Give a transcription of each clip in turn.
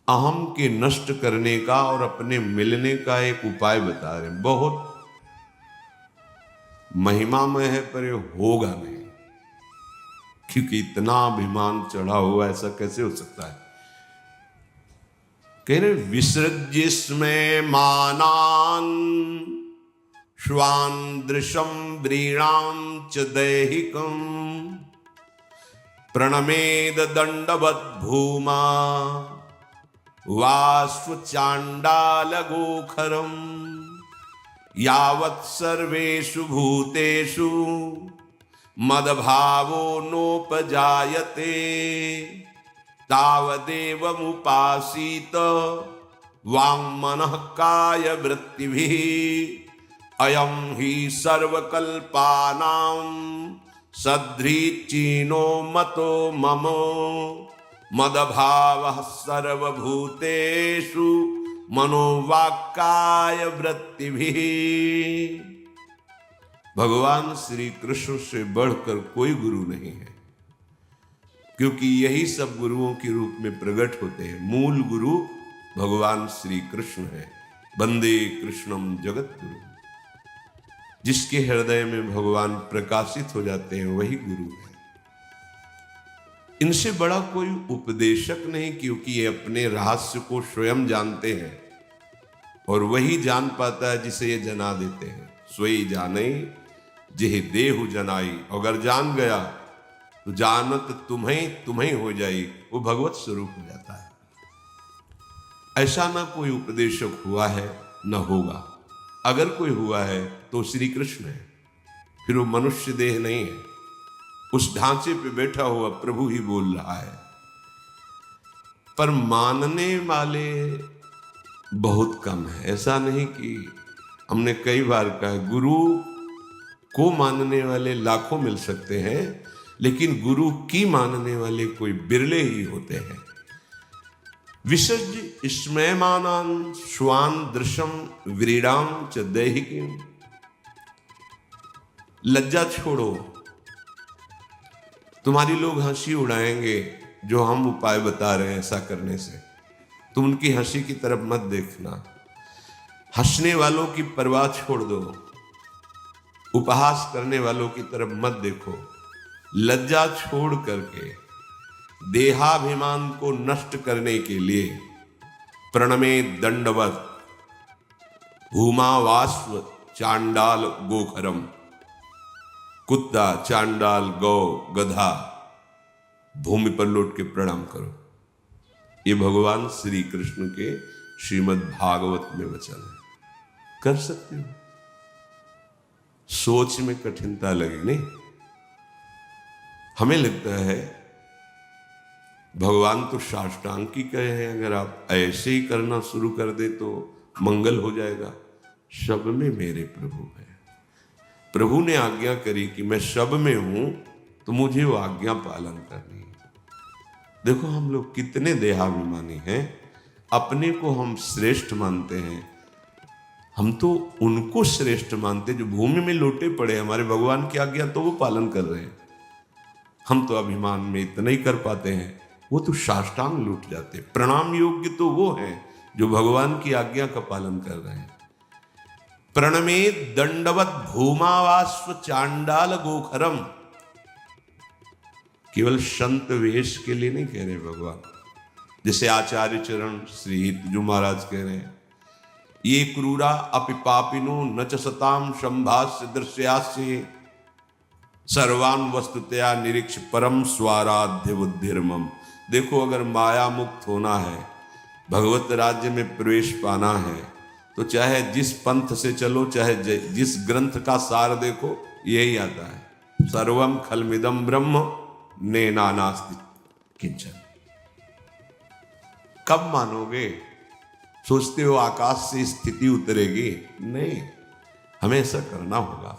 अहम के नष्ट करने का और अपने मिलने का एक उपाय बता रहे हैं। बहुत महिमामय है पर ये होगा नहीं, क्योंकि इतना अभिमान चढ़ा हुआ, ऐसा कैसे हो सकता है। कह रहे विसृज्यस्मै मानान् श्वान्दृशं व्रीणां च दैहिकं प्रणमेद दंडवत् भूमा वास्वचाण्डालगोखरम् यावत् सर्वेषु भूतेषु मदभावो नोपजायते तावदेवमुपासीत वाङ्मनः काय वृत्तिभिः अयं हि सर्वकल्पानां सदृच्छिनो मतो मम मदभावः सर्वभूतेषु मनोवाक्काय वृत्तिभिः। भगवान श्री कृष्ण से बढ़कर कोई गुरु नहीं है, क्योंकि यही सब गुरुओं के रूप में प्रकट होते हैं। मूल गुरु भगवान श्री कृष्ण है। वंदे कृष्णम जगत गुरु। जिसके हृदय में भगवान प्रकाशित हो जाते हैं वही गुरु है। इनसे बड़ा कोई उपदेशक नहीं, क्योंकि ये अपने रहस्य को स्वयं जानते हैं और वही जान पाता है जिसे ये जना देते हैं। सोई जाने जेह देहु जनाई। अगर जान गया तो जानत तुम्हें हो जाई, वो भगवत स्वरूप हो जाता है। ऐसा ना कोई उपदेशक हुआ है न होगा। अगर कोई हुआ है तो श्री कृष्ण है, फिर वो मनुष्य देह नहीं है। उस ढांचे पे बैठा हुआ प्रभु ही बोल रहा है। पर मानने वाले बहुत कम है। ऐसा नहीं कि हमने कई बार कहा गुरु को मानने वाले लाखों मिल सकते हैं, लेकिन गुरु की मानने वाले कोई बिरले ही होते हैं। विसर्ज स्मयमानान् श्वान दृशम व्रीडां च दैहिकीं। लज्जा छोड़ो। तुम्हारी लोग हंसी उड़ाएंगे जो हम उपाय बता रहे हैं ऐसा करने से। तुम उनकी हंसी की तरफ मत देखना। हंसने वालों की परवाह छोड़ दो। उपहास करने वालों की तरफ मत देखो। लज्जा छोड़ करके देहाभिमान को नष्ट करने के लिए प्रणमे दंडवत भूमावास्व चांडाल गोखरम। कुत्ता, चांडाल, गौ, गधा भूमि पर लौट के प्रणाम करो। ये भगवान श्री कृष्ण के श्रीमद् भागवत में वचन है। कर सकते हो। सोच में कठिनता लगे नहीं। हमें लगता है भगवान तो साष्टांग की कहे हैं, अगर आप ऐसे ही करना शुरू कर दे तो मंगल हो जाएगा। सब में मेरे प्रभु है। प्रभु ने आज्ञा करी कि मैं सब में हूं तो मुझे वो आज्ञा पालन करनी है। देखो हम लोग कितने देहाभिमानी हैं। अपने को हम श्रेष्ठ मानते हैं। हम तो उनको श्रेष्ठ मानते जो भूमि में लोटे पड़े। हमारे भगवान की आज्ञा तो वो पालन कर रहे हैं। हम तो अभिमान में इतना ही कर पाते हैं, वो तो साष्टांग लूट जाते। प्रणाम योग्य तो वो हैं जो भगवान की आज्ञा का पालन कर रहे हैं। प्रणमे दंडवत भूमावास्व चांडाल गोखरम। केवल संत वेश के लिए नहीं कह रहे भगवान। जैसे आचार्य चरण श्री हितजू महाराज कह रहे हैं, ये क्रूरा अपि पापिनो न च सताम संभास्य दृश्यास्य सर्वान वस्तुतया निरीक्ष परम स्वाराध्य बुद्धिर्मम। देखो अगर माया मुक्त होना है, भगवत राज्य में प्रवेश पाना है, तो चाहे जिस पंथ से चलो, चाहे जिस ग्रंथ का सार देखो, यही आता है सर्वम खलमिदम ब्रह्म नेनानास्ति किंचन। कब मानोगे? सोचते हो आकाश से स्थिति उतरेगी? नहीं, हमें ऐसा करना होगा।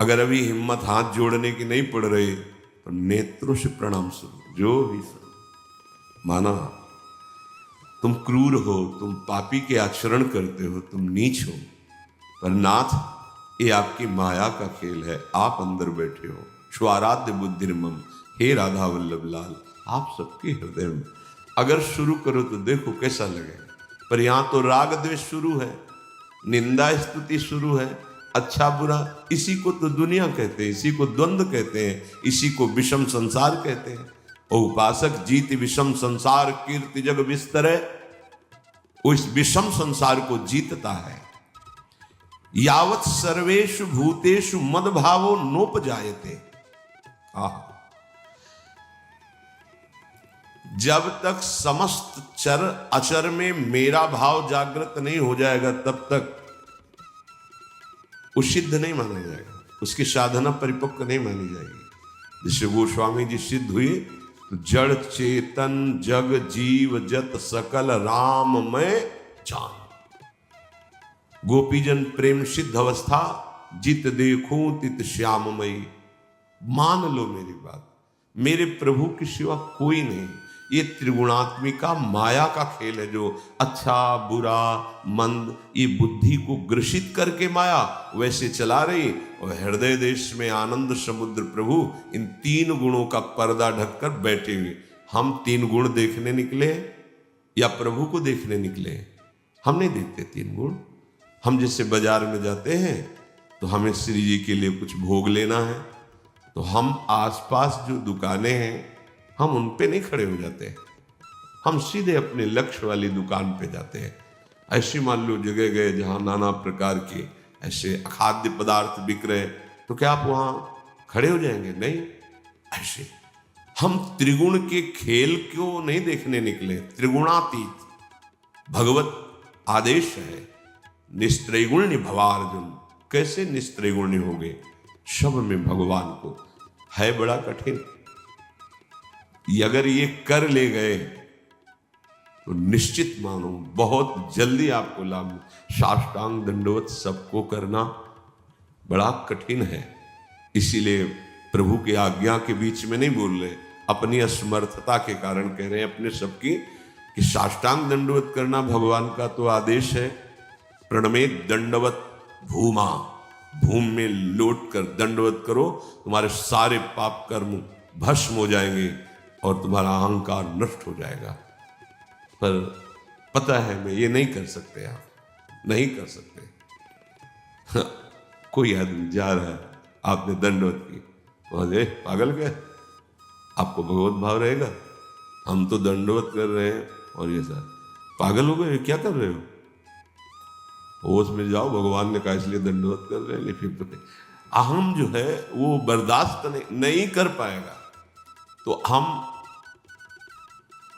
अगर अभी हिम्मत हाथ जोड़ने की नहीं पड़ रही तो नेत्रों से प्रणाम शुरू, जो भी शुरू। माना तुम क्रूर हो, तुम पापी के आचरण करते हो, तुम नीच हो, पर नाथ ये आपकी माया का खेल है। आप अंदर बैठे हो। स्वाराध्य बुद्धिर्मम। हे राधा वल्लभ लाल, आप सबके हृदय में अगर शुरू करो तो देखो कैसा लगेगा। पर यहां तो राग द्वेष शुरू है, निंदा स्तुति शुरू है, अच्छा बुरा, इसी को तो दुनिया कहते हैं, इसी को द्वंद्व कहते हैं, इसी को विषम संसार कहते हैं। ओ उपासक, जीत विषम संसार कीर्ति जग विस्तरे, वो इस विषम संसार को जीतता है। यावत सर्वेषु भूतेषु मद भावो नोपजायते, जब तक समस्त चर अचर में मेरा भाव जागृत नहीं हो जाएगा तब तक वो सिद्ध नहीं माना जाएगा, उसकी साधना परिपक्व नहीं मानी जाएगी। जिससे गोस्वामी जी सिद्ध हुए तो जड़ चेतन जग जीव जत सकल राम में जान, गोपीजन प्रेम सिद्ध अवस्था, जित देखूं तित श्याममयी। मान लो मेरी बात, मेरे प्रभु के सिवा कोई नहीं। ये त्रिगुणात्मिका माया का खेल है, जो अच्छा बुरा मंद ये बुद्धि को ग्रसित करके माया वैसे चला रही, और हृदय देश में आनंद समुद्र प्रभु इन तीन गुणों का पर्दा ढककर बैठे हुए। हम तीन गुण देखने निकले या प्रभु को देखने निकले? हम नहीं देखते तीन गुण। हम जैसे बाजार में जाते हैं तो हमें श्री जी के लिए कुछ भोग लेना है, तो हम आसपास जो दुकानें हैं हम उन पे नहीं खड़े हो जाते हैं, हम सीधे अपने लक्ष्य वाली दुकान पे जाते हैं। ऐसी मान लो जगह गए जहाँ नाना प्रकार के ऐसे खाद्य पदार्थ बिक रहे, तो क्या आप वहाँ खड़े हो जाएंगे? नहीं। ऐसे हम त्रिगुण के खेल क्यों नहीं देखने निकले? त्रिगुणातीत भगवत आदेश है, निस्त्रैगुण्य भवार्जुन। कैसे निस्त्रैगुण्य हो गए? सब में भगवान को है बड़ा कठिन। अगर ये कर ले गए तो निश्चित मानो बहुत जल्दी आपको लाभ। साष्टांग दंडवत सबको करना बड़ा कठिन है, इसीलिए प्रभु की आज्ञा के बीच में नहीं बोल रहे, अपनी असमर्थता के कारण कह रहे हैं अपने सबकी कि साष्टांग दंडवत करना भगवान का तो आदेश है। प्रणमेत दंडवत भूमा, भूमि में लौट कर दंडवत करो, तुम्हारे सारे पाप कर्म भस्म हो जाएंगे और तुम्हारा अहंकार नष्ट हो जाएगा। पर पता है मैं ये नहीं कर सकते, आप नहीं कर सकते। कोई आदमी जा रहा है, आपने दंडवत की, बोले पागल क्या, आपको भगवत भाव रहेगा? हम तो दंडवत कर रहे हैं और ये सर पागल हो गए, क्या कर रहे हो? होश में जाओ, भगवान ने कहा इसलिए दंडवत कर रहे हैं। लेकिन तो अहम जो है वो बर्दाश्त नहीं कर पाएगा, तो हम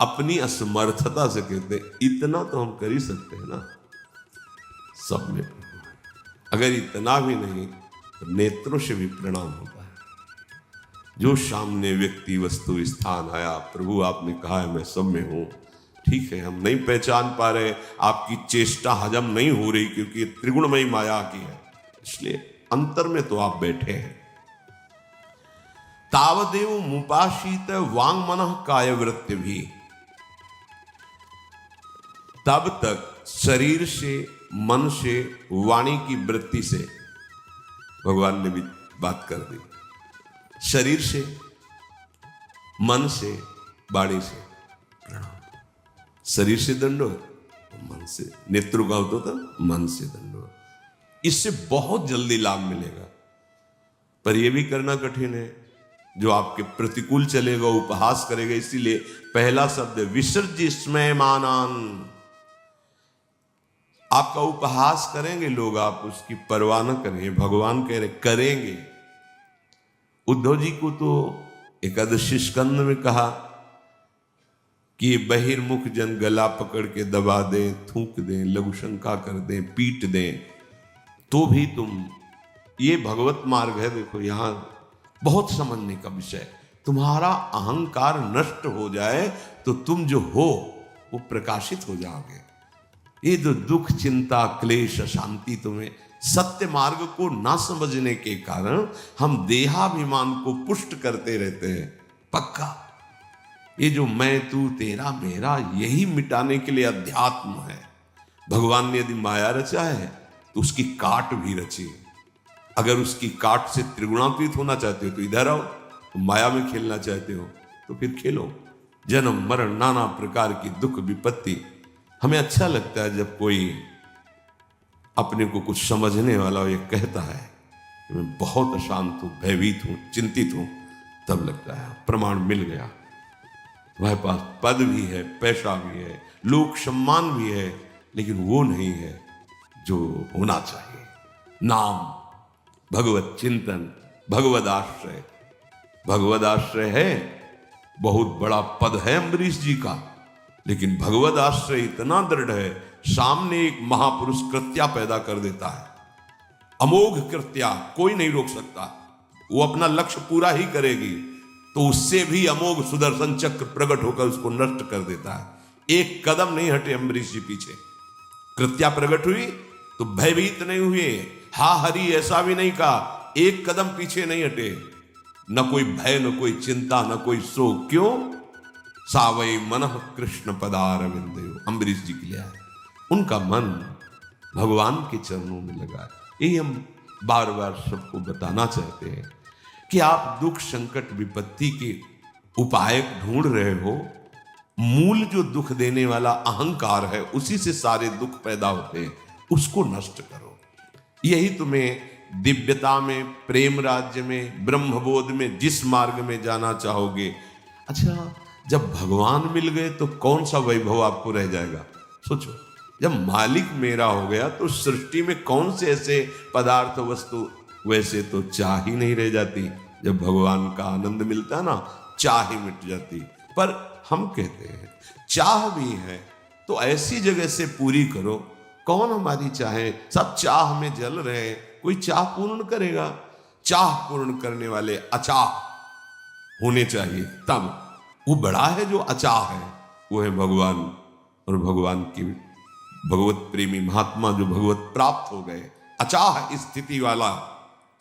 अपनी असमर्थता से कहते हैं इतना तो हम कर ही सकते हैं ना, सब में। अगर इतना भी नहीं तो नेत्रों से भी प्रणाम होता है। जो सामने व्यक्ति वस्तु स्थान आया, प्रभु आपने कहा है मैं सब में हूं, ठीक है, हम नहीं पहचान पा रहे, आपकी चेष्टा हजम नहीं हो रही क्योंकि त्रिगुणमयी माया की है, इसलिए अंतर में तो आप बैठे हैं। तावदेव मुपाशीत वांग मनः काय वृत्ति भी, तब तक शरीर से, मन से, वाणी की वृत्ति से, भगवान ने भी बात कर दी, शरीर से, मन से, वाणी से प्रणाम। शरीर से दंडवत, मन से, नेत्र का होता था, मन से दंडवत। इससे बहुत जल्दी लाभ मिलेगा, पर यह भी करना कठिन है। जो आपके प्रतिकूल चलेगा, उपहास करेगा, इसीलिए पहला शब्द विसर्ज स्मय मानान। आपका उपहास करेंगे लोग, आप उसकी परवाह न करेंगे, भगवान कह रहे करेंगे। उद्धव जी को तो एकादशी स्कंद में कहा कि बहिर्मुख जन गला पकड़ के दबा दें, थूक दें, लघु शंका कर दें, पीट दें, तो भी तुम, ये भगवत मार्ग है। देखो यहां बहुत समझने का विषय, तुम्हारा अहंकार नष्ट हो जाए तो तुम जो हो वो प्रकाशित हो जाओगे। ये जो दुख, चिंता, क्लेश, अशांति तुम्हें, सत्य मार्ग को ना समझने के कारण हम देहाभिमान को पुष्ट करते रहते हैं। पक्का ये जो मैं तू तेरा मेरा, यही मिटाने के लिए अध्यात्म है। भगवान ने यदि माया रचा है तो उसकी काट भी रची। अगर उसकी काट से त्रिगुणातीत होना चाहते हो तो इधर आओ, माया में खेलना चाहते हो तो फिर खेलो। जन्म मरण नाना प्रकार की दुख विपत्ति। हमें अच्छा लगता है जब कोई अपने को कुछ समझने वाला ये कहता है कि मैं बहुत अशांत हूं, भयभीत हूं, चिंतित हूं, तब लगता है प्रमाण मिल गया। तुम्हारे पास पद भी है, पैसा भी है, लोक सम्मान भी है, लेकिन वो नहीं है जो होना चाहिए। नाम, भगवत चिंतन, भगवद आश्रय। भगवद आश्रय है, बहुत बड़ा पद है अम्बरीश जी का, लेकिन भगवद आश्रय इतना दृढ़ है, सामने एक महापुरुष कृत्या पैदा कर देता है, अमोघ कृत्या, कोई नहीं रोक सकता। वो अपना लक्ष्य पूरा ही करेगी, तो उससे भी अमोघ सुदर्शन चक्र प्रकट होकर उसको नष्ट कर देता है। एक कदम नहीं हटे अम्बरीश जी पीछे। कृत्या प्रकट हुई तो भयभीत नहीं हुए, हा हरि ऐसा भी नहीं कहा, एक कदम पीछे नहीं हटे। न कोई भय, न कोई चिंता, न कोई शोक। क्यों? सावई मन कृष्ण पदारविंदयो, अम्बरीश जी के लिए आए। उनका मन भगवान के चरणों में लगा। यही हम बार बार सबको बताना चाहते हैं कि आप दुख संकट विपत्ति के उपाय ढूंढ रहे हो, मूल जो दुख देने वाला अहंकार है उसी से सारे दुख पैदा होते हैं, उसको नष्ट करो। यही तुम्हें दिव्यता में, प्रेम राज्य में, ब्रह्मबोध में, जिस मार्ग में जाना चाहोगे। अच्छा, जब भगवान मिल गए तो कौन सा वैभव आपको रह जाएगा? सोचो, जब मालिक मेरा हो गया तो सृष्टि में कौन से ऐसे पदार्थ वस्तु, वैसे तो चाह ही नहीं रह जाती। जब भगवान का आनंद मिलता है ना, चाह ही मिट जाती। पर हम कहते हैं चाह भी है तो ऐसी जगह से पूरी करो। कौन हमारी चाहे? सब चाह में जल रहे हैं, कोई चाह पूर्ण करेगा? चाह पूर्ण करने वाले अचाह होने चाहिए, तब वो बड़ा है। जो अचाह है वो है भगवान, और भगवान की भगवत प्रेमी महात्मा जो भगवत प्राप्त हो गए, अचाह स्थिति वाला,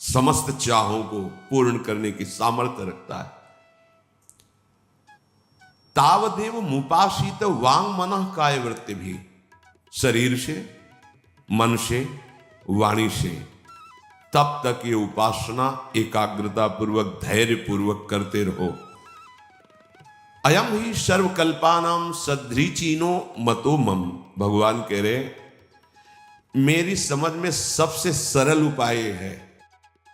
समस्त चाहों को पूर्ण करने की सामर्थ्य रखता है। तावदेव मुपासित वांग मनः काय वृत्ति भी, शरीर से, मन से, वाणी से, तब तक ये उपासना एकाग्रता पूर्वक, धैर्य पूर्वक करते रहो। अयम ही सर्वकल्पानाम सदृचीनो मतो मम। भगवान कह रहे मेरी समझ में सबसे सरल उपाय है